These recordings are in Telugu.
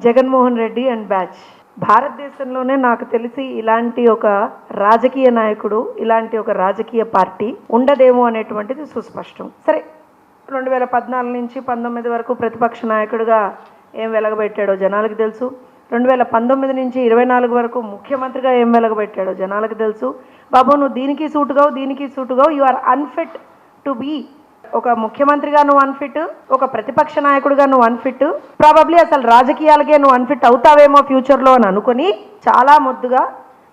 జగన్మోహన్ రెడ్డి అండ్ బ్యాచ్ భారతదేశంలోనే నాకు తెలిసి ఇలాంటి ఒక రాజకీయ నాయకుడు, ఇలాంటి ఒక రాజకీయ పార్టీ ఉండదేమో అనేటువంటిది సుస్పష్టం. సరే, 2014 నుంచి 19 వరకు ప్రతిపక్ష నాయకుడిగా ఏం వెలగబెట్టాడో జనాలకు తెలుసు. 2019 నుంచి 24 వరకు ముఖ్యమంత్రిగా ఏం వెలగబెట్టాడో జనాలకు తెలుసు. బాబు, నువ్వు దీనికి సూటుగావు, you are unfit to be. ఒక ముఖ్యమంత్రిగా నువ్వు అన్ఫిట్, ఒక ప్రతిపక్ష నాయకుడిగా నువ్వు అన్ఫిట్, ప్రాబబ్లీ అసలు రాజకీయాలకే నువ్వు అన్ఫిట్ అవుతావేమో ఫ్యూచర్లో అని అనుకుని చాలా ముద్దుగా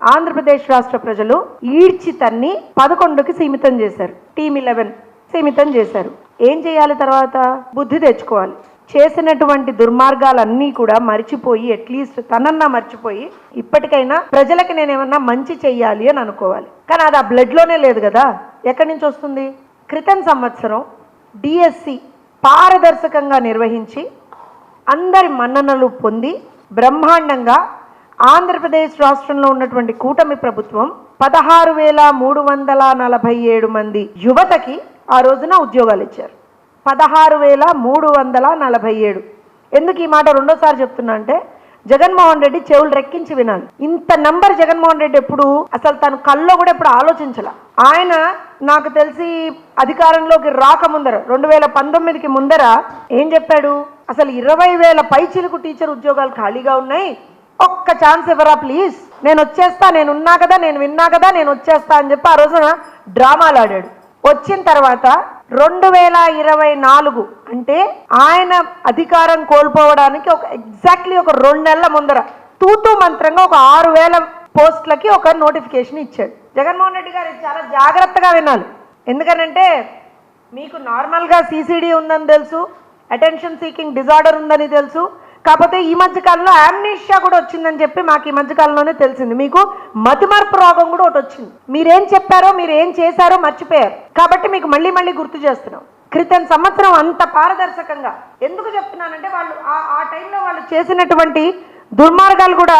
ఆంధ్రప్రదేశ్ రాష్ట్ర ప్రజలు ఈడ్చి తన్ని 11కి సీమితం చేశారు. టీమ్ 11 సీమితం చేశారు. ఏం చేయాలి తర్వాత? బుద్ధి తెచ్చుకోవాలి. చేసినటువంటి దుర్మార్గాలన్నీ కూడా మర్చిపోయి, అట్లీస్ట్ తనన్నా మర్చిపోయి ఇప్పటికైనా ప్రజలకి నేనేమన్నా మంచి చెయ్యాలి అని అనుకోవాలి. కానీ అది ఆ బ్లడ్లోనే లేదు కదా, ఎక్కడి నుంచి వస్తుంది? క్రితం సంవత్సరం డిఎస్సి పారదర్శకంగా నిర్వహించి అందరి మన్ననలు పొంది బ్రహ్మాండంగా ఆంధ్రప్రదేశ్ రాష్ట్రంలో ఉన్నటువంటి కూటమి ప్రభుత్వం 16,347 మంది యువతకి ఆ రోజున ఉద్యోగాలు ఇచ్చారు. 16,347. ఎందుకు ఈ మాట రెండోసారి చెప్తున్నా అంటే, జగన్మోహన్ రెడ్డి చెవులు రెక్కించి వినాలి. ఇంత నంబర్ జగన్మోహన్ రెడ్డి ఎప్పుడు అసలు తన కల్లో కూడా ఎప్పుడు ఆలోచించాల. ఆయన నాకు తెలిసి అధికారంలోకి రాకముందర 2019కి ముందర ఏం చెప్పాడు? అసలు 20,000 పైచిలకు టీచర్ ఉద్యోగాలు ఖాళీగా ఉన్నాయి, ఒక్క ఛాన్స్ ఇవ్వరా ప్లీజ్, నేను వచ్చేస్తా, నేను ఉన్నా కదా, నేను విన్నా కదా, నేను వచ్చేస్తా అని చెప్పి ఆ రోజున డ్రామాలు ఆడాడు. వచ్చిన తర్వాత 2024 అంటే ఆయన అధికారం కోల్పోవడానికి ఎగ్జాక్ట్లీ ఒక 2 నెలల ముందర తూతూ మంత్రంగా ఒక 6,000 పోస్టులకి ఒక నోటిఫికేషన్ ఇచ్చాడు. జగన్మోహన్ రెడ్డి గారు చాలా జాగ్రత్తగా వినాలి. ఎందుకనంటే మీకు నార్మల్గా సిసిడి ఉందని తెలుసు, అటెన్షన్ సీకింగ్ డిజార్డర్ ఉందని తెలుసు. కాకపోతే ఈ మధ్యకాలంలో యామ్నీషియా కూడా వచ్చిందని చెప్పి మాకు ఈ మధ్యకాలంలోనే తెలిసింది. మీకు మతిమరుపు రోగం కూడా ఒకటి వచ్చింది. మీరేం చెప్పారో, మీరు ఏం చేశారో మర్చిపోయారు. కాబట్టి మీకు మళ్ళీ గుర్తు చేస్తున్నాం. క్రితం సంవత్సరం అంత పారదర్శకంగా ఎందుకు చెప్తున్నానంటే, వాళ్ళు ఆ టైంలో వాళ్ళు చేసినటువంటి దుర్మార్గాలు కూడా,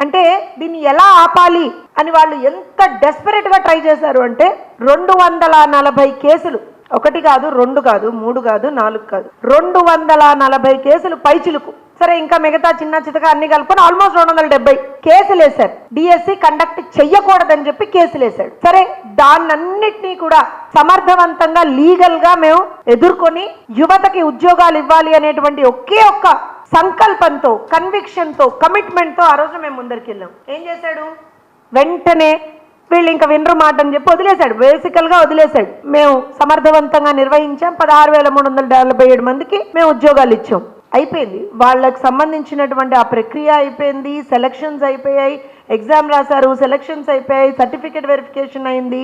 అంటే దీన్ని ఎలా ఆపాలి అని వాళ్ళు ఎంత డెస్పరేట్గా ట్రై చేశారు అంటే 240 కేసులు, 1 కాదు, 2 కాదు, 3 కాదు, 4 కాదు, 240 కేసులు పైచిలుకు. సరే, ఇంకా మిగతా చిన్న చితక అన్ని కలుపుకొని ఆల్మోస్ట్ 270 కేసులు వేశారు. డిఎస్సి కండక్ట్ చెయ్యకూడదని చెప్పి కేసులు వేశాడు. సరే, దాన్నన్నిటినీ కూడా సమర్థవంతంగా లీగల్ గా మేము ఎదుర్కొని యువతకి ఉద్యోగాలు ఇవ్వాలి అనేటువంటి ఒకే ఒక్క సంకల్పంతో, కన్విక్షన్ తో, కమిట్మెంట్ తో ఆ రోజు మేము ముందరికి వెళ్ళాం. ఏం చేశాడు? వెంటనే వీళ్ళు ఇంకా వినరు మాట అని చెప్పి వదిలేశాడు. బేసికల్ గా వదిలేశాడు. మేము సమర్థవంతంగా నిర్వహించాం. 16,347 మందికి మేము ఉద్యోగాలు ఇచ్చాం. అయిపోయింది. వాళ్ళకి సంబంధించినటువంటి ఆ ప్రక్రియ అయిపోయింది. సెలక్షన్స్ అయిపోయాయి, ఎగ్జామ్ రాశారు, సెలక్షన్స్ అయిపోయాయి, సర్టిఫికేట్ వెరిఫికేషన్ అయింది,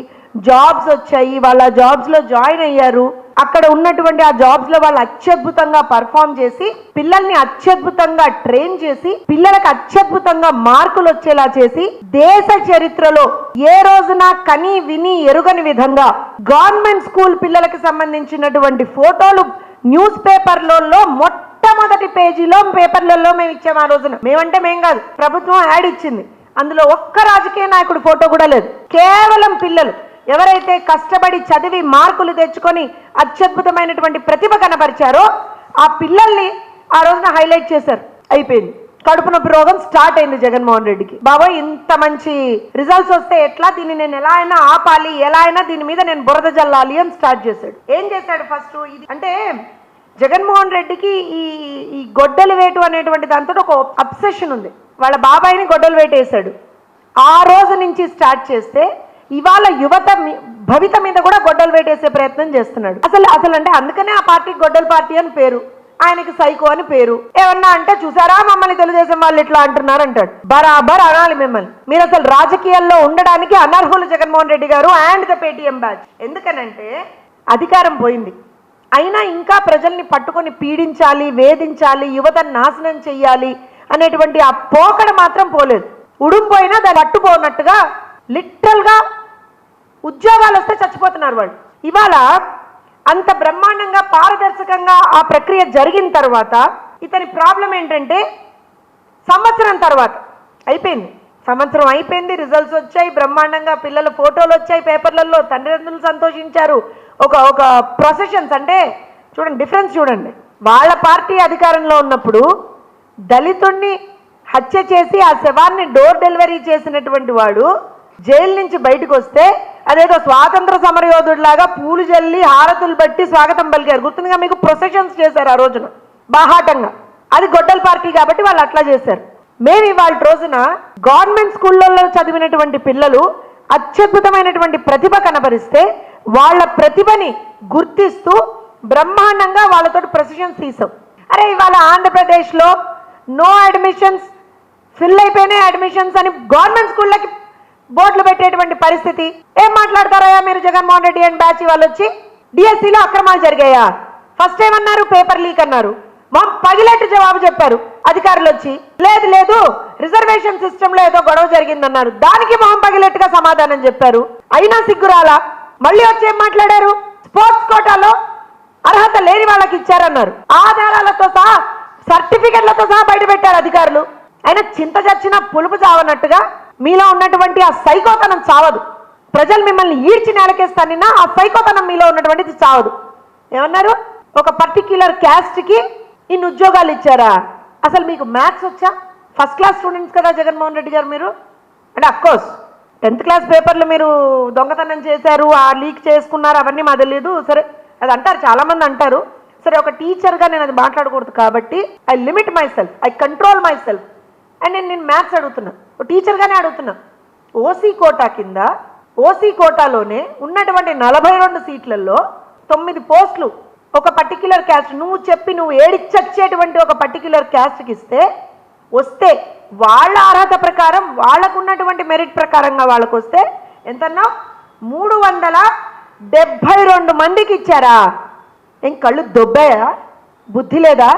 జాబ్స్ వచ్చాయి, వాళ్ళ జాబ్స్ లో జాయిన్ అయ్యారు. అక్కడ ఉన్నటువంటి ఆ జాబ్స్ లో వాళ్ళు అత్యద్భుతంగా పర్ఫామ్ చేసి, పిల్లల్ని అత్యద్భుతంగా ట్రైన్ చేసి, పిల్లలకు అత్యద్భుతంగా మార్కులు వచ్చేలా చేసి, దేశ చరిత్రలో ఏ రోజున కని విని ఎరుగని విధంగా గవర్నమెంట్ స్కూల్ పిల్లలకు సంబంధించినటువంటి ఫోటోలు న్యూస్ పేపర్లలో మొట్టమొదటి పేజీలో పేపర్లలో మేము ఇచ్చాము. ఆ రోజున మేమంటే మేం కాదు, ప్రభుత్వం యాడ్ ఇచ్చింది. అందులో ఒక్క రాజకీయ నాయకుడి ఫోటో కూడా లేదు. కేవలం పిల్లలు ఎవరైతే కష్టపడి చదివి మార్కులు తెచ్చుకొని అత్యద్భుతమైనటువంటి ప్రతిభ కనబరిచారో ఆ పిల్లల్ని ఆ రోజున హైలైట్ చేశారు. అయిపోయింది. కడుపు నొప్పి రోగం స్టార్ట్ అయింది జగన్మోహన్ రెడ్డికి. బాబోయ్, ఇంత మంచి రిజల్ట్స్ వస్తే ఎట్లా, దీన్ని నేను ఎలా అయినా ఆపాలి, ఎలా అయినా దీని మీద నేను బురద జల్లాలి అని స్టార్ట్ చేశాడు. ఏం చేశాడు ఫస్ట్? ఇది అంటే జగన్మోహన్ రెడ్డికి ఈ గొడ్డలి వేటు అనేటువంటి దాంతో ఒక అబ్సెషన్ ఉంది. వాళ్ళ బాబాయిని గొడ్డలు వేటు వేశాడు. ఆ రోజు నుంచి స్టార్ట్ చేస్తే ఇవాళ యువత భవిత మీద కూడా గొడ్డలు వేటేసే ప్రయత్నం చేస్తున్నాడు. అసలు అంటే అందుకనే ఆ పార్టీకి గొడ్డల పార్టీ అని పేరు, ఆయనకి సైకో అని పేరు. ఏమన్నా అంటే చూసారా మమ్మల్ని తెలుగుదేశం వాళ్ళు ఇట్లా అంటున్నారు అంటాడు. బరాబర్ అనాలి మిమ్మల్ని. మీరు అసలు రాజకీయాల్లో ఉండడానికి అనర్హులు జగన్మోహన్ రెడ్డి గారు అండ్ ద పేటీఎం బ్యాచ్. ఎందుకనంటే అధికారం పోయింది, అయినా ఇంకా ప్రజల్ని పట్టుకొని పీడించాలి, వేధించాలి, యువతను నాశనం చెయ్యాలి అనేటువంటి ఆ పోకడ మాత్రం పోలేదు. ఉడుంపోయినా దాన్ని పట్టుపోనట్టుగా లిటరల్ గా ఉద్యోగాలు వస్తే చచ్చిపోతున్నారు వాళ్ళు. ఇవాళ అంత బ్రహ్మాండంగా పారదర్శకంగా ఆ ప్రక్రియ జరిగిన తర్వాత ఇతని ప్రాబ్లం ఏంటంటే, సంవత్సరం తర్వాత అయిపోయింది, సంవత్సరం అయిపోయింది, రిజల్ట్స్ వచ్చాయి, బ్రహ్మాండంగా పిల్లల ఫోటోలు వచ్చాయి పేపర్లలో, తండ్రిదండ్రులు సంతోషించారు. ఒక ప్రొసెషన్స్ అంటే చూడండి, డిఫరెన్స్ చూడండి. వాళ్ళ పార్టీ అధికారంలో ఉన్నప్పుడు దళితుణ్ణి హత్య చేసి ఆ శవాన్ని డోర్ డెలివరీ చేసినటువంటి వాడు జైలు నుంచి బయటకు వస్తే అదేదో స్వాతంత్ర సమరయోధుడిలాగా పూలు జల్లి హారతులు బట్టి స్వాగతం పలికారు. గుర్తుందిగా మీకు? ప్రొసెషన్స్ చేశారు ఆ రోజున బాహాటంగా. అది గొడ్డల పార్టీ కాబట్టి వాళ్ళు అట్లా చేశారు. మేము ఇవాళ రోజున గవర్నమెంట్ స్కూళ్ళల్లో చదివినటువంటి పిల్లలు అత్యద్భుతమైనటువంటి ప్రతిభ కనబరిస్తే వాళ్ళ ప్రతిభని గుర్తిస్తూ బ్రహ్మాండంగా వాళ్ళతో ప్రొసెషన్స్ తీసాం. అరే ఇవాళ ఆంధ్రప్రదేశ్లో నో అడ్మిషన్స్, ఫిల్ అయిపోయినాయి అడ్మిషన్స్ అని గవర్నమెంట్ స్కూళ్ళకి బోర్డులు పెట్టేటువంటి పరిస్థితి. ఏం మాట్లాడతారయ్యా మీరు? జగన్మోహన్ రెడ్డి అండ్ బ్యాచ్ వాళ్ళు వచ్చి డిఎస్సిలో అక్రమాలు జరిగాయా? ఫస్ట్ ఏమన్నారు? పేపర్ లీక్ అన్నారు. మా పగిలేట్టు జవాబు చెప్పారు అధికారులు వచ్చి. లేదు లేదు రిజర్వేషన్ సిస్టంలో ఏదో గొడవ జరిగిందన్నారు. దానికి మొహం పగిలేట్టుగా సమాధానం చెప్పారు. అయినా సిగ్గురాలా. మళ్ళీ వచ్చి ఏం మాట్లాడారు? స్పోర్ట్స్ కోటాలో అర్హత లేని వాళ్ళకి ఇచ్చారన్నారు. ఆధారాలతో సహా సర్టిఫికెట్లతో సహా బయట పెట్టారు అధికారులు. అయినా చింత చచ్చినా పులుపు చావనట్టుగా మీలో ఉన్నటువంటి ఆ సైకోతనం చావదు. ప్రజలు మిమ్మల్ని ఈడ్చి నేలకేస్తానినా ఆ సైకోతనం మీలో ఉన్నటువంటిది చావదు. ఏమన్నారు? ఒక పర్టిక్యులర్ క్యాస్ట్కి ఇన్ని ఉద్యోగాలు ఇచ్చారా? అసలు మీకు మ్యాథ్స్ వచ్చా? ఫస్ట్ క్లాస్ స్టూడెంట్స్ కదా జగన్మోహన్ రెడ్డి గారు మీరు. అంటే అఫ్కోర్స్ 10th క్లాస్ పేపర్లు మీరు దొంగతనం చేశారు, ఆ లీక్ చేసుకున్నారు, అవన్నీ మాకు తెలియదు. సరే అది అంటారు, చాలామంది అంటారు. సరే ఒక టీచర్గా నేను అది మాట్లాడకూడదు కాబట్టి I limit my self, I control my self. And నేను మ్యాథ్స్ అడుగుతున్నా, టీచర్గానే అడుగుతున్నా. ఓసీ కోటా కింద ఓసీ కోటాలోనే ఉన్నటువంటి 42 సీట్లలో 9 పోస్టులు ఒక పర్టిక్యులర్ క్యాస్ట్, నువ్వు ఏడిచచ్చేటువంటి ఒక పర్టిక్యులర్ క్యాస్ట్కి ఇస్తే వస్తే వాళ్ళ అర్హత ప్రకారం వాళ్ళకు ఉన్నటువంటి మెరిట్ ప్రకారంగా వాళ్ళకు వస్తే ఎంతన్నా 372 మందికి ఇచ్చారా? ఏం కళ్ళు దొబ్బాయా? బుద్ధి లేదా?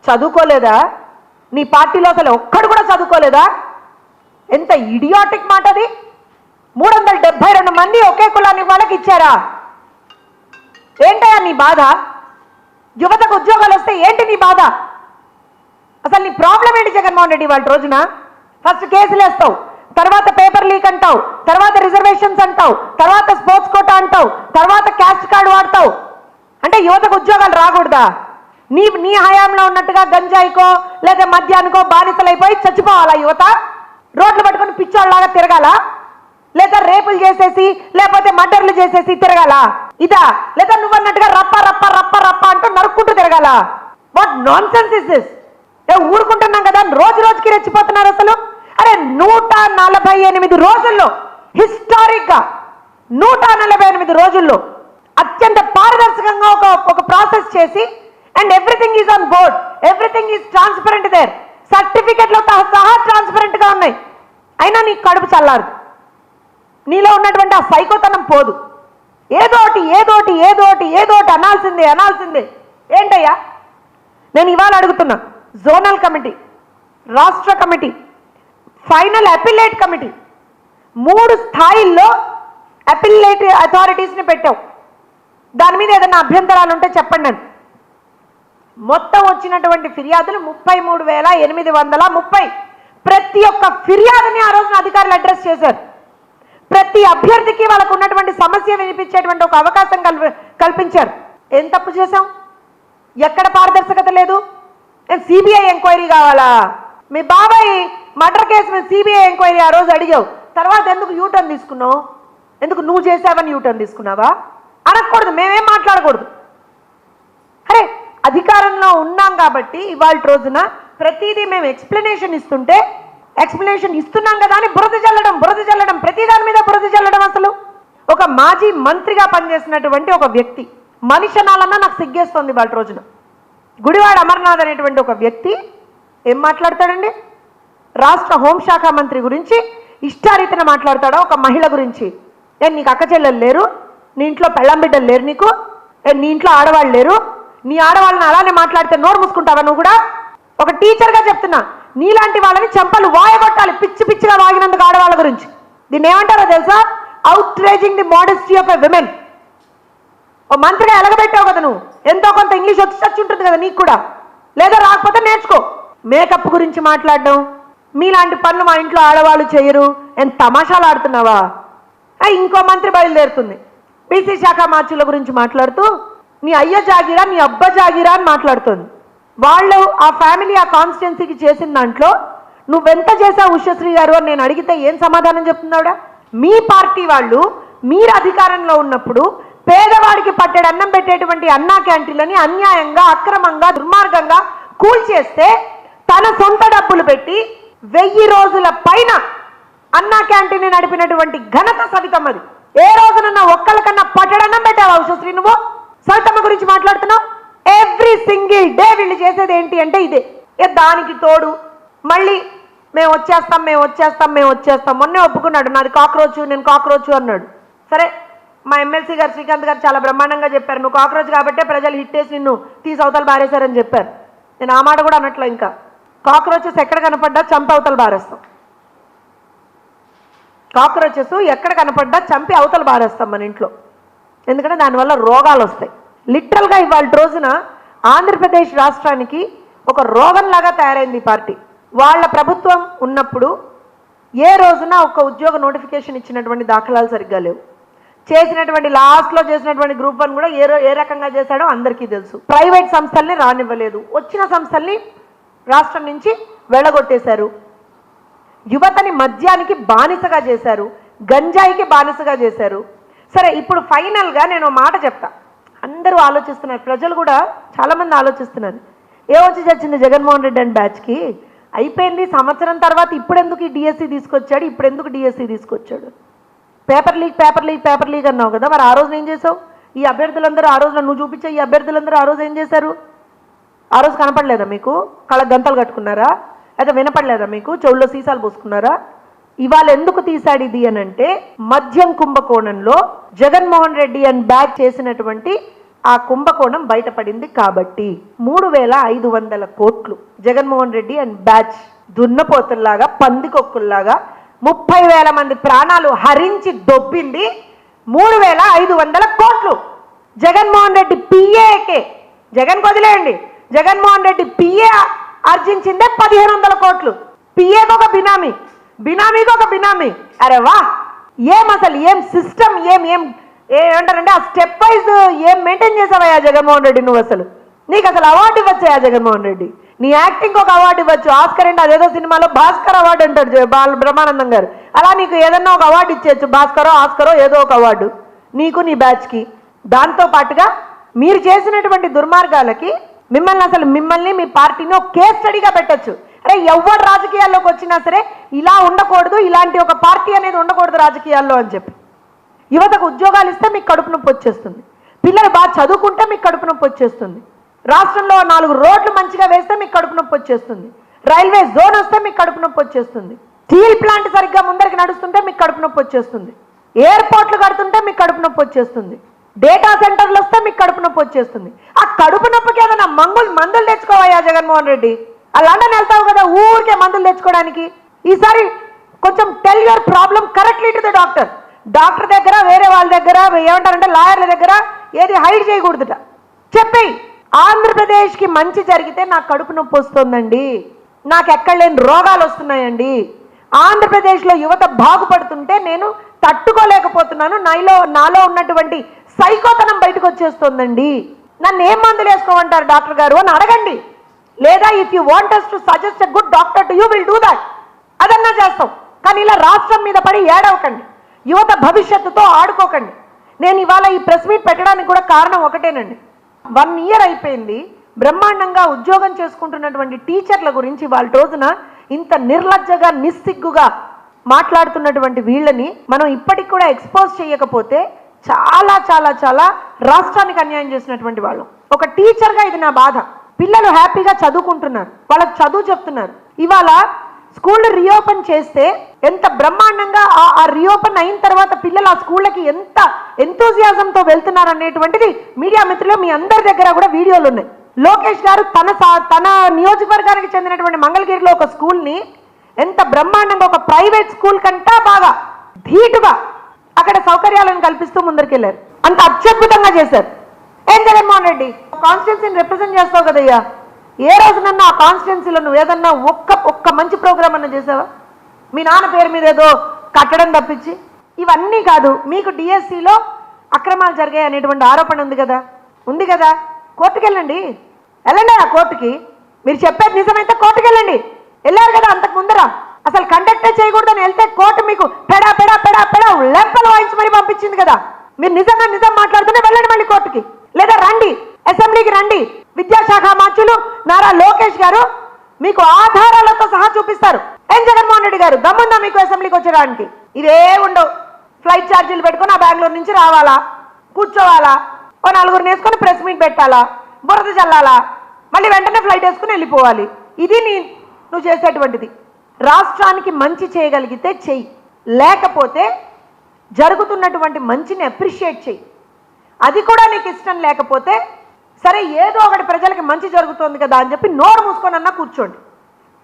చదువుకోలేదా? నీ పార్టీలో అసలు ఒక్కడు కూడా చదువుకోలేదా? ఎంత ఇడియాటిక్ మాట అది. 372 మంది ఒకే కులానికి వాళ్ళకి ఇచ్చారా? ఏంటయ్యా నీ బాధ? యువతకు ఉద్యోగాలు వస్తే ఏంటి నీ బాధ? అసలు నీ ప్రాబ్లం ఏంటి జగన్మోహన్ రెడ్డి? వాళ్ళ రోజున ఫస్ట్ కేసులు వేస్తావు, తర్వాత పేపర్ లీక్ అంటావు, తర్వాత రిజర్వేషన్స్ అంటావు, తర్వాత స్పోర్ట్స్ కోటా అంటావు, తర్వాత క్యాస్ట్ కార్డు వాడతావు. అంటే యువతకు ఉద్యోగాలు రాకూడదా? నీ హయాంలో ఉన్నట్టుగా గంజాయికో లేదా మద్యానికో బానిసలైపోయి చచ్చిపోవాలా యువత? రోడ్లు పట్టుకొని పిచ్చోళ్ళలాగా తిరగాల? లేదా రేపులు చేసేసి లేకపోతే మర్డర్లు చేసేసి తిరగాల? ఇదా? లేదా నువ్వన్నట్టుగా రప్ప రప్ప రప్ప రప్ప అంటూ నరుక్కుంటూ తిరగాల? What nonsense is this? ఊరుకుంటున్నాం కదా, రోజు రోజుకి రెచ్చిపోతున్నారు అసలు. అరే 148 రోజుల్లో హిస్టారిక్ గా 148 రోజుల్లో అత్యంత పారదర్శకంగా ఒక ప్రాసెస్ చేసి and everything is on board, everything is transparent there, సర్టిఫికెట్లతో సహా ట్రాన్స్పరెంట్ గా ఉన్నాయి. అయినా నీకు కడుపు చల్లారు, నీలో ఉన్నటువంటి ఆ సైకోతనం పోదు. ఏదోటి ఏదోటి ఏదోటి ఏదోటి అనాల్సిందే. ఏంటయ్యా నేను ఇవాళ అడుగుతున్నా? జోనల్ కమిటీ, రాష్ట్ర కమిటీ, ఫైనల్ అపిలేట్ కమిటీ, 3 స్థాయిల్లో అపిలేట్ అథారిటీస్ని పెట్టావు. దాని మీద ఏదైనా అభ్యంతరాలు ఉంటే చెప్పండి అని. మొత్తం వచ్చినటువంటి ఫిర్యాదులు 33,830. ప్రతి ఒక్క ఫిర్యాదుని ఆ రోజున అధికారులు అడ్రస్ చేశారు. ప్రతి అభ్యర్థికి వాళ్ళకు ఉన్నటువంటి సమస్య వినిపించేటువంటి ఒక అవకాశం కల్పించారు. ఏం తప్పు చేశాం? ఎక్కడ పారదర్శకత లేదు? సిబిఐ ఎంక్వైరీ కావాలా? మీ బాబాయ్ మర్డర్ కేసు మీద సిబిఐ ఎంక్వైరీ ఆ రోజు అడిగావు, తర్వాత ఎందుకు యూటర్న్ తీసుకున్నావు? ఎందుకు నువ్వు చేసావని యూటర్న్ తీసుకున్నావా? అనకూడదు, మేమేం మాట్లాడకూడదు. అరే అధికారంలో ఉన్నాం కాబట్టి ఇవాళ రోజున ప్రతిదీ మేము ఎక్స్ప్లెనేషన్ ఇస్తున్నాం కదా అని బురద చల్లడం, ప్రతి దాని మీద బురద చల్లడం. అసలు ఒక మాజీ మంత్రిగా పనిచేసినటువంటి ఒక వ్యక్తి మనిషి అనాలన్నా నాకు సిగ్గేస్తుంది. వాళ్ళ రోజున గుడివాడ అమర్నాథ్ అనేటువంటి ఒక వ్యక్తి ఏం మాట్లాడతాడండి? రాష్ట్ర హోంశాఖ మంత్రి గురించి ఇష్టారీతిన మాట్లాడతాడా? ఒక మహిళ గురించి. నీకు అక్క చెల్లెలు లేరు? నీ ఇంట్లో పెళ్ళాం బిడ్డలు లేరు? నీకు నీ ఇంట్లో ఆడవాళ్ళు లేరు? నీ ఆడవాళ్ళని అలానే మాట్లాడితే నోరు మూసుకుంటావా నువ్వు కూడా? ఒక టీచర్గా చెప్తున్నా, నీలాంటి వాళ్ళని చెంపలు వాయగొట్టాలి పిచ్చిగా వాగినందుకు ఆడవాళ్ళ గురించి. దీన్ని ఏమంటారో తెలుసా? Outraging the modesty of a women. ఓ మంత్రిగా ఎలగబెట్టావు కదా నువ్వు, ఎంతో కొంత ఇంగ్లీష్ వచ్చి ఉంటుంది కదా నీకు కూడా, లేదా రాకపోతే నేర్చుకో. మేకప్ గురించి మాట్లాడడం, మీలాంటి పనులు మా ఇంట్లో ఆడవాళ్ళు చేయరు, ఎంత తమాషాలు ఆడుతున్నావా? ఇంకో మంత్రి బయలుదేరుతుంది బీసీ శాఖ మార్చుల గురించి మాట్లాడుతూ నీ అయ్య జాగిరా నీ అబ్బ జాగిరా అని మాట్లాడుతుంది. వాళ్ళు ఆ ఫ్యామిలీ ఆ కాన్స్టిట్యున్సీకి చేసిన దాంట్లో నువ్వెంత చేసావు ఉషశ్రీ గారు అని నేను అడిగితే ఏం సమాధానం చెప్తున్నావుడా? మీ పార్టీ వాళ్ళు మీరు అధికారంలో ఉన్నప్పుడు పేదవాడికి పట్టెడు అన్నం పెట్టేటువంటి అన్నా క్యాంటీన్లని అన్యాయంగా అక్రమంగా దుర్మార్గంగా కూల్చేస్తే తన సొంత డబ్బులు పెట్టి 1000 రోజుల పైన అన్నా క్యాంటీన్ నడిపినటువంటి ఘనత సవితమ్మది. ఏ రోజునన్నా ఒక్కరికన్నా పట్టెడన్నం పెట్టావా ఉషశ్రీ? నువ్వు సవితమ్మ గురించి మాట్లాడుతున్నావు. ఎవ్రీ సింగిల్ డే వీళ్ళు చేసేది ఏంటి అంటే ఇదే. దానికి తోడు మళ్ళీ మేము వచ్చేస్తాం. మొన్నే ఒప్పుకున్నాడు నాది కాక్రోచ్, నేను కాక్రోచ్ అన్నాడు. సరే, మా ఎమ్మెల్సీ గారు శ్రీకాంత్ గారు చాలా బ్రహ్మాండంగా చెప్పారు, నువ్వు కాక్రోచ్ కాబట్టే ప్రజలు హిట్ వేసి నిన్ను తీసి అవతల బారేశారని చెప్పారు. నేను ఆ మాట కూడా అన్నట్లే. ఇంకా కాక్రోచెస్ ఎక్కడ కనపడ్డా చంపి అవతల బారేస్తాం. కాక్రోచెస్ ఎక్కడ కనపడ్డా చంపి అవతల బారేస్తాం మన ఇంట్లో. ఎందుకంటే దానివల్ల రోగాలు వస్తాయి. లిటరల్గా ఇవాళ రోజున ఆంధ్రప్రదేశ్ రాష్ట్రానికి ఒక రోగంలాగా తయారైంది ఈ పార్టీ. వాళ్ళ ప్రభుత్వం ఉన్నప్పుడు ఏ రోజున ఒక ఉద్యోగ నోటిఫికేషన్ ఇచ్చినటువంటి దాఖలాలు సరిగ్గా లేవు. చేసినటువంటి లాస్ట్లో చేసినటువంటి గ్రూప్ 1 కూడా ఏ రకంగా చేశాడో అందరికీ తెలుసు. ప్రైవేట్ సంస్థల్ని రానివ్వలేదు, వచ్చిన సంస్థల్ని రాష్ట్రం నుంచి వెళ్ళగొట్టేశారు. యువతని మద్యానికి బానిసగా చేశారు, గంజాయికి బానిసగా చేశారు. సరే, ఇప్పుడు ఫైనల్గా నేను మాట చెప్తా. అందరూ ఆలోచిస్తున్నారు, ప్రజలు కూడా చాలామంది ఆలోచిస్తున్నారు, ఏమొచ్చి చచ్చింది జగన్మోహన్ రెడ్డి అండ్ బ్యాచ్కి, అయిపోయింది సంవత్సరం తర్వాత ఇప్పుడెందుకు ఈ డిఎస్సి తీసుకొచ్చాడు, పేపర్ లీక్ అన్నావు కదా, మరి ఆ రోజున ఏం చేసావు? ఈ అభ్యర్థులందరూ ఆ రోజున నువ్వు చూపించే ఈ అభ్యర్థులందరూ ఆ రోజు ఏం చేశారు? ఆ రోజు కనపడలేదా మీకు? కళ్ళ గంతలు కట్టుకున్నారా? అయితే వినపడలేదా మీకు? చెవుల్లో సీసాలు పోసుకున్నారా? ఇవాళ ఎందుకు తీశాడు ఇది అని అంటే, మద్యం కుంభకోణంలో జగన్మోహన్ రెడ్డి అండ్ బ్యాచ్ చేసినటువంటి ఆ కుంభకోణం బయటపడింది కాబట్టి 3500 కోట్లు జగన్మోహన్ రెడ్డి అండ్ బ్యాచ్ దున్నపోతుల్లాగా పందికొక్కుల్లాగా 30,000 మంది ప్రాణాలు హరించి దొబ్బింది 3500 కోట్లు. జగన్మోహన్ రెడ్డి పిఏకే, జగన్ వదిలేయండి, జగన్మోహన్ రెడ్డి పిఏ ఆర్జించిందే 1500 కోట్లు. పిఏకి ఒక బినామీ, బినామీకి ఒక బినామీ. అరే వా, అసలు ఏం సిస్టమ్, ఏమంటారంటే ఆ స్టెప్ వైజ్ ఏం మెయింటైన్ చేసావయ్యా జగన్మోహన్ రెడ్డి నువ్వు? అసలు నీకు అసలు అవార్డు ఇవ్వచ్చా జగన్మోహన్ రెడ్డి? నీ యాక్టింగ్ ఒక అవార్డు ఇవ్వచ్చు, ఆస్కర్ అంటే అదేదో సినిమాలో భాస్కర్ అవార్డు అంటాడు బ్రహ్మానందం గారు, అలా నీకు ఏదన్నా ఒక అవార్డు ఇచ్చేయచ్చు, భాస్కరో ఆస్కరో ఏదో ఒక అవార్డు నీకు నీ బ్యాచ్కి. దాంతో పాటుగా మీరు చేసినటువంటి దుర్మార్గాలకి మిమ్మల్ని మీ పార్టీని ఒక కేస్ స్టడీగా పెట్టచ్చు. అరే, ఎవరు రాజకీయాల్లోకి వచ్చినా సరే ఇలా ఉండకూడదు, ఇలాంటి ఒక పార్టీ అనేది ఉండకూడదు రాజకీయాల్లో అని చెప్పి. యువతకు ఉద్యోగాలు ఇస్తే మీకు కడుపు నొప్పి వచ్చేస్తుంది, పిల్లలు బాగా చదువుకుంటే మీకు కడుపు నొప్పి వచ్చేస్తుంది, రాష్ట్రంలో 4 రోడ్లు మంచిగా వేస్తే మీకు కడుపు నొప్పి వచ్చేస్తుంది, రైల్వే జోన్ వస్తే మీకు కడుపు నొప్పి వచ్చేస్తుంది, స్టీల్ ప్లాంట్ సరిగ్గా ముందరికి నడుస్తుంటే మీకు కడుపు నొప్పి వచ్చేస్తుంది, ఎయిర్పోర్ట్లు కడుతుంటే మీకు కడుపు నొప్పి వచ్చేస్తుంది, డేటా సెంటర్లు వస్తే మీకు కడుపు నొప్పి వచ్చేస్తుంది. ఆ కడుపు నొప్పికి ఏదైనా మందులు తెచ్చుకోవయ్యా జగన్మోహన్ రెడ్డి. ఆ లండన్ వెళ్తావు కదా ఊరికే మందులు తెచ్చుకోవడానికి. ఈసారి కొంచెం tell your problem correctly to the doctor. Doctor దగ్గర, వేరే వాళ్ళ దగ్గర, ఏమంటారంటే లాయర్ల దగ్గర ఏది హైడ్ చేయకూడదుట. చెప్పి ఆంధ్రప్రదేశ్కి మంచి జరిగితే నాకు కడుపు నొప్పి వస్తుందండి, నాకు ఎక్కడ లేని రోగాలు వస్తున్నాయండి, ఆంధ్రప్రదేశ్లో యువత బాగుపడుతుంటే నేను తట్టుకోలేకపోతున్నాను, నాలో ఉన్నటువంటి సైకోతనం బయటకు వచ్చేస్తుందండి, నన్ను ఏం మందులు వేసుకోమంటారు డాక్టర్ గారు అని అడగండి. లేదా if you want us to suggest a good doctor to you, will do that. అదన్నా చేస్తాం. కానీ ఇలా రాష్ట్రం మీద పడి ఏడవకండి, యువత భవిష్యత్తుతో ఆడుకోకండి. నేను ఇవాళ ఈ ప్రెస్ మీట్ పెట్టడానికి కూడా కారణం ఒకటేనండి. 1 year అయిపోయింది, బ్రహ్మాండంగా ఉద్యోగం చేసుకుంటున్నటువంటి టీచర్ల గురించి వాళ్ళ రోజున ఇంత నిర్లజ్జగా నిస్సిగ్గుగా మాట్లాడుతున్నటువంటి వీళ్ళని మనం ఇప్పటికి కూడా ఎక్స్పోజ్ చేయకపోతే చాలా చాలా చాలా రాష్ట్రానికి అన్యాయం చేసినటువంటి వాళ్ళం. ఒక టీచర్గా ఇది నా బాధ. పిల్లలు హ్యాపీగా చదువుకుంటున్నారు, వాళ్ళకి చదువు చెప్తున్నారు. ఇవాళ స్కూళ్ళు రీఓపెన్ చేస్తే ఎంత బ్రహ్మాండంగా ఆ రీఓపెన్ అయిన తర్వాత పిల్లలు ఆ స్కూళ్ళకి ఎంత ఎంతూజియాజంతో వెళ్తున్నారు అనేటువంటిది మీడియా మిత్రులు మీ అందరి దగ్గర కూడా వీడియోలు ఉన్నాయి. లోకేష్ గారు తన నియోజకవర్గానికి చెందినటువంటి మంగళగిరిలో ఒక స్కూల్ని ఎంత బ్రహ్మాండంగా, ఒక ప్రైవేట్ స్కూల్ కంటా బాగా ధీటుగా అక్కడ సౌకర్యాలను కల్పిస్తూ ముందరికెళ్ళారు. అంత అత్యద్భుతంగా చేశారు. ఏం జగన్మోహన్ రెడ్డి, కాన్స్టిట్యున్సీని రిప్రజెంట్ చేస్తావు కదయ్యా, ఏ రోజునన్నా ఆ కాన్స్టిట్యున్సీలో నువ్వు ఏదన్నా ఒక్క మంచి ప్రోగ్రామ్ అన్నా చేసావా? మీ నాన్న పేరు మీద ఏదో కట్టడం తప్పించి. ఇవన్నీ కాదు, మీకు డిఎస్సిలో అక్రమాలు జరిగాయి అనేటువంటి ఆరోపణ ఉంది కదా, కోర్టుకెళ్ళండి. వెళ్ళండి ఆ కోర్టుకి. మీరు చెప్పేది నిజమైతే కోర్టుకి వెళ్ళండి. వెళ్ళారు కదా అంతకు ముందర. అసలు కండక్టే చేయకూడదని వెళ్తే కోర్టు మీకు పెడా పెడా పెడా పెడా లెంపలు వాయించి మరీ పంపించింది కదా. మీరు నిజంగా నిజం మాట్లాడుతూనే వెళ్ళండి మళ్ళీ కోర్టుకి, లేదా రండి అసెంబ్లీకి రండి. విద్యాశాఖ మంత్రులు నారా లోకేష్ గారు మీకు ఆధారాలతో సహా చూపిస్తారు. ఏం జగన్మోహన్ రెడ్డి గారు దమ్ముందా మీకు అసెంబ్లీకి వచ్చేయడానికి? ఇవే ఉండవు. ఫ్లైట్ ఛార్జీలు పెట్టుకొని ఆ బెంగళూరు నుంచి రావాలా, కూర్చోవాలా, ఓ నలుగురిని వేసుకొని ప్రెస్ మీట్ పెట్టాలా, బురద చల్లాలా, మళ్ళీ వెంటనే ఫ్లైట్ వేసుకుని వెళ్ళిపోవాలి. ఇది నువ్వు చేసేటువంటిది. రాష్ట్రానికి మంచి చేయగలిగితే చెయ్యి, లేకపోతే జరుగుతున్నటువంటి మంచిని అప్రిషియేట్ చెయ్యి. అది కూడా నీకు ఇష్టం లేకపోతే సరే ఏదో ఒకటి ప్రజలకి మంచి జరుగుతుంది కదా అని చెప్పి నోరు మూసుకొనన్నా కూర్చోండి.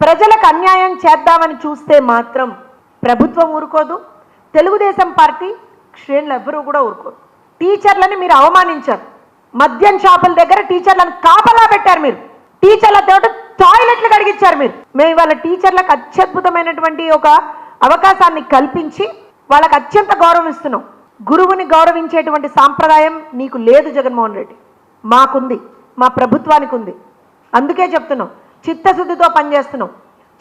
ప్రజలకు అన్యాయం చేద్దామని చూస్తే మాత్రం ప్రభుత్వం ఊరుకోదు, తెలుగుదేశం పార్టీ శ్రేణులు ఎవ్వరూ కూడా ఊరుకోరు. టీచర్లని మీరు అవమానించారు. మద్యం షాపుల దగ్గర టీచర్లను కాపలా పెట్టారు. మీరు టీచర్లతో టాయిలెట్లు కడిగించారు. మేము ఇవాళ టీచర్లకు అత్యద్భుతమైనటువంటి ఒక అవకాశాన్ని కల్పించి వాళ్ళకి అత్యంత గౌరవం ఇస్తున్నాం. గురువుని గౌరవించేటువంటి సాంప్రదాయం నీకు లేదు జగన్మోహన్ రెడ్డి, మాకుంది, మా ప్రభుత్వానికి ఉంది. అందుకే చెప్తున్నాం, చిత్తశుద్ధితో పనిచేస్తున్నాం.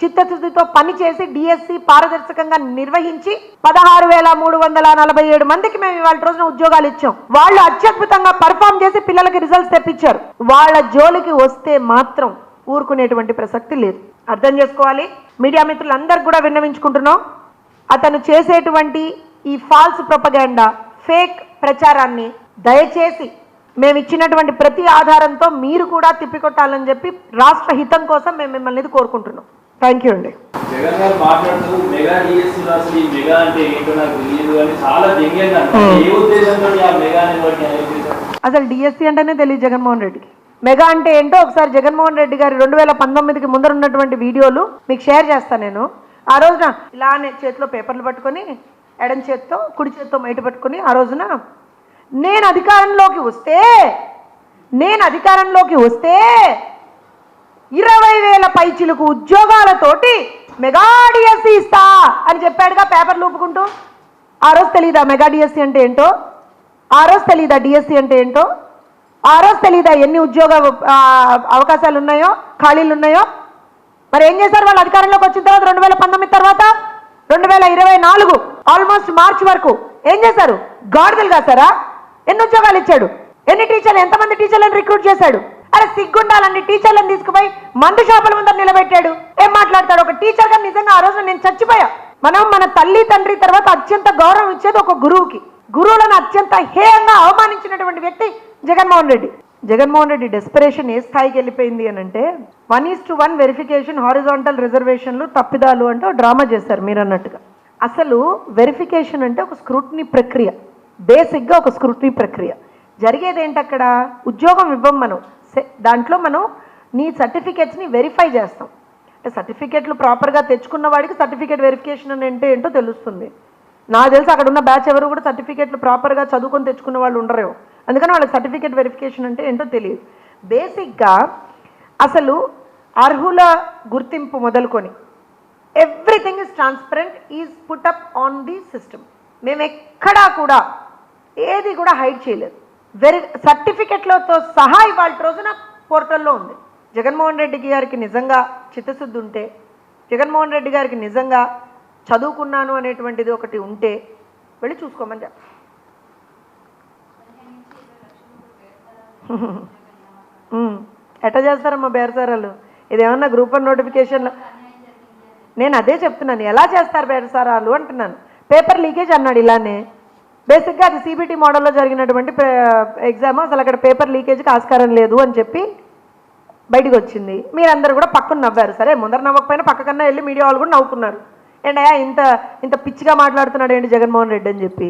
చిత్తశుద్ధితో పనిచేసి డిఎస్సి పారదర్శకంగా నిర్వహించి 16,347 మందికి మేము ఇవాళ రోజున ఉద్యోగాలు ఇచ్చాం. వాళ్ళు అత్యద్భుతంగా పర్ఫామ్ చేసి పిల్లలకి రిజల్ట్స్ తెప్పించారు. వాళ్ళ జోలికి వస్తే మాత్రం ఊరుకునేటువంటి ప్రసక్తి లేదు. అర్థం చేసుకోవాలి. మీడియా మిత్రులందరికీ కూడా విన్నవించుకుంటున్నాం, అతను చేసేటువంటి ఈ ఫాల్స్ ప్రొపగాండా, ఫేక్ ప్రచారాన్ని దయచేసి మేము ఇచ్చినటువంటి ప్రతి ఆధారంతో మీరు కూడా తిప్పికొట్టాలని చెప్పి రాష్ట్ర హితం కోసం మేము మిమ్మల్ని కోరుకుంటున్నాం. థ్యాంక్ యూ అండి. జగన్ గారు మాట్లాడుతూ మెగా డిఎస్సీ అసలు ఈ మెగా అంటే ఏంటో నాకు తెలియదు అని చాలా వ్యంగ్యంగా ఏ ఉద్దేశంతో ఆ మెగా అసలు డిఎస్సీ అంటేనే తెలియదు జగన్మోహన్ రెడ్డికి. మెగా అంటే ఏంటో ఒకసారి జగన్మోహన్ రెడ్డి గారి 2019కి ముందర ఉన్నటువంటి వీడియోలు మీకు షేర్ చేస్తాను నేను. ఆ రోజున ఇలానే చేతిలో పేపర్లు పట్టుకొని ఎడం చేత్తో కుడి చేత్తో మైట పట్టుకొని ఆ రోజున నేను అధికారంలోకి వస్తే 20,000 పైచిలకు ఉద్యోగాలతోటి మెగా డిఎస్సీ ఇస్తా అని చెప్పాడుగా పేపర్లు ఊపుకుంటూ. ఆ రోజు తెలీదా మెగా డిఎస్సీ అంటే ఏంటో? ఆ రోజు తెలీదా డిఎస్సీ అంటే ఏంటో? ఆ రోజు తెలీదా ఎన్ని ఉద్యోగ అవకాశాలు ఉన్నాయో, ఖాళీలు ఉన్నాయో? మరి ఏం చేశారు వాళ్ళు అధికారంలోకి వచ్చిన తర్వాత 2019 తర్వాత 2024 ఆల్మోస్ట్ మార్చ్ వరకు ఏం చేశారు? గాడిదలు కాసారా? ఎన్ని ఉద్యోగాలు ఇచ్చాడు? ఎన్ని టీచర్లు, ఎంతమంది టీచర్లను రిక్రూట్ చేశాడు? అరే సిగ్గుండాలండి, టీచర్లను తీసుకుపోయి మందు షాపుల ముందర నిలబెట్టాడు. ఏం మాట్లాడతాడు? ఒక టీచర్ గా నిజంగా ఆ రోజు నేను చచ్చిపోయా. మనం మన తల్లి తండ్రి తర్వాత అత్యంత గౌరవం ఇచ్చేది ఒక గురువుకి. గురువులను అత్యంత హేయంగా అవమానించినటువంటి వ్యక్తి జగన్మోహన్ రెడ్డి. జగన్మోహన్ రెడ్డి డెస్పరేషన్ ఏ స్థాయికి వెళ్ళిపోయింది అని అంటే 1:1 వెరిఫికేషన్, హారిజాంటల్ రిజర్వేషన్లు, తప్పిదాలు అంటే డ్రామా చేశారు మీరు అన్నట్టుగా. అసలు వెరిఫికేషన్ అంటే ఒక స్క్రూటినీ ప్రక్రియ, బేసిక్గా ఒక స్క్రూటినీ ప్రక్రియ. జరిగేది ఏంటి అక్కడ? ఉద్యోగం ఇవ్వం మనం, దాంట్లో మనం నీ సర్టిఫికేట్స్ని వెరిఫై చేస్తాం. అంటే సర్టిఫికేట్లు ప్రాపర్గా తెచ్చుకున్న వాడికి సర్టిఫికేట్ వెరిఫికేషన్ అని అంటే ఏంటో తెలుస్తుంది. నాకు తెలిసి అక్కడ ఉన్న బ్యాచ్ ఎవరు కూడా సర్టిఫికేట్లు ప్రాపర్గా చదువుకొని తెచ్చుకున్న వాళ్ళు ఉండరేమో, అందుకని వాళ్ళకి సర్టిఫికేట్ వెరిఫికేషన్ అంటే ఏంటో తెలియదు. బేసిక్గా అసలు అర్హుల గుర్తింపు మొదలుకొని everything is transparent, is put up on the system. మేము ఎక్కడా కూడా ఏది కూడా హైడ్ చేయలేదు. సర్టిఫికెట్లతో సహా ఇవాళ రోజున పోర్టల్లో ఉంది. జగన్మోహన్ రెడ్డి గారికి నిజంగా చిత్తశుద్ధి ఉంటే, జగన్మోహన్ రెడ్డి గారికి నిజంగా చదువుకున్నాను అనేటువంటిది ఒకటి ఉంటే వెళ్ళి చూసుకోమని చెప్ప. ఎట్లా చేస్తారమ్మా బేరసారాలు? ఇదేమన్నా గ్రూప్ 1 నోటిఫికేషన్లో? నేను అదే చెప్తున్నాను, ఎలా చేస్తారు బేరసారాలు అంటున్నాను. పేపర్ లీకేజ్ అన్నాడు ఇలానే. బేసిక్గా అది సిబిటి మోడల్లో జరిగినటువంటి ఎగ్జామ్. అసలు అక్కడ పేపర్ లీకేజ్కి ఆస్కారం లేదు అని చెప్పి బయటకు వచ్చింది. మీరందరూ కూడా పక్కన నవ్వారు. సరే ముందర నవ్వకపోయినా పక్కకన్నా వెళ్ళి మీడియా వాళ్ళు కూడా నవ్వుకున్నారు. ఏంటయ్యా ఇంత పిచ్చిగా మాట్లాడుతున్నాడు ఏంటి జగన్మోహన్ రెడ్డి అని చెప్పి.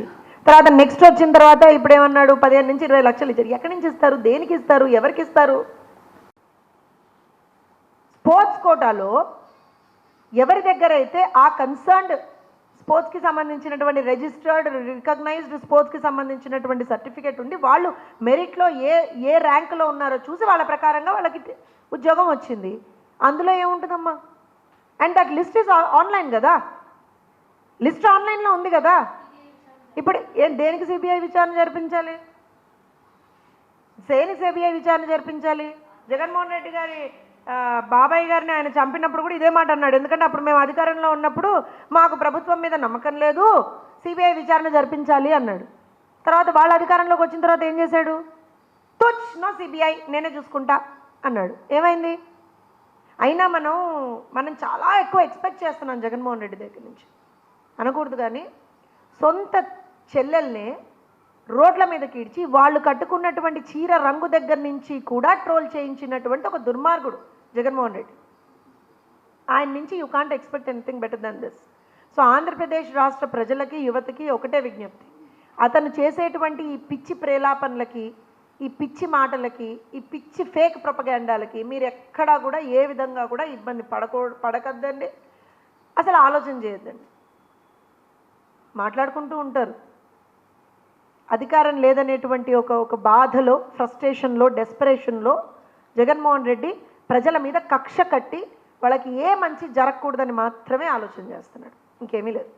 తర్వాత నెక్స్ట్ వచ్చిన తర్వాత ఇప్పుడు ఏమన్నాడు? 15 నుంచి 20 లక్షలు ఇచ్చారు. ఎక్కడి నుంచి ఇస్తారు? దేనికి ఇస్తారు? ఎవరికి ఇస్తారు? స్పోర్ట్స్ కోటాలో ఎవరి దగ్గర అయితే ఆ కన్సర్న్డ్ స్పోర్ట్స్కి సంబంధించినటువంటి రిజిస్టర్డ్ రికగ్నైజ్డ్ స్పోర్ట్స్కి సంబంధించినటువంటి సర్టిఫికేట్ ఉండి వాళ్ళు మెరిట్లో ఏ ర్యాంకులో ఉన్నారో చూసి వాళ్ళ ప్రకారంగా వాళ్ళకి ఉద్యోగం వచ్చింది. అందులో ఏముంటుందమ్మా? And that list is online కదా, లిస్ట్ ఆన్లైన్లో ఉంది కదా. ఇప్పుడు దేనికి సిబిఐ విచారణ జరిపించాలి? దేనికి సిబిఐ విచారణ జరిపించాలి? జగన్మోహన్ రెడ్డి గారి బాబాయ్ గారిని ఆయన చంపినప్పుడు కూడా ఇదే మాట అన్నాడు. ఎందుకంటే అప్పుడు మేము అధికారంలో ఉన్నప్పుడు మాకు ప్రభుత్వం మీద నమ్మకం లేదు, సిబిఐ విచారణ జరిపించాలి అన్నాడు. తర్వాత వాళ్ళ అధికారంలోకి వచ్చిన తర్వాత ఏం చేశాడు? తుచ్, నో సిబిఐ, నేనే చూసుకుంటా అన్నాడు. ఏమైంది? అయినా మనం చాలా ఎక్కువ ఎక్స్పెక్ట్ చేస్తున్నాం జగన్మోహన్ రెడ్డి దగ్గర నుంచి. అనకూడదు కానీ సొంత చెల్లెల్నే రోడ్ల మీద కీడ్చి వాళ్ళు కట్టుకున్నటువంటి చీర రంగు దగ్గర నుంచి కూడా ట్రోల్ చేయించినటువంటి ఒక దుర్మార్గుడు జగన్మోహన్ రెడ్డి. ఆయన నుంచి you can't expect anything better than this. So Andhra Pradesh రాష్ట్ర ప్రజలకి, యువతకి ఒకటే విజ్ఞప్తి, అతను చేసేటువంటి ఈ పిచ్చి ప్రేలాపనలకి, ఈ పిచ్చి మాటలకి, ఈ పిచ్చి ఫేక్ ప్రొపగాండాలకి మీరు ఎక్కడా కూడా ఏ విధంగా కూడా ఇబ్బంది పడకద్దండి. అసలు ఆలోచన చేయొద్దండి. మాట్లాడుకుంటూ ఉంటారు. అధికారం లేదనేటువంటి ఒక బాధలో, ఫ్రస్ట్రేషన్లో, డెస్పరేషన్లో జగన్మోహన్ రెడ్డి ప్రజల మీద కక్ష కట్టి వాళ్ళకి ఏ మంచి జరగకూడదని మాత్రమే ఆలోచన చేస్తున్నాడు. ఇంకేమీ లేదు.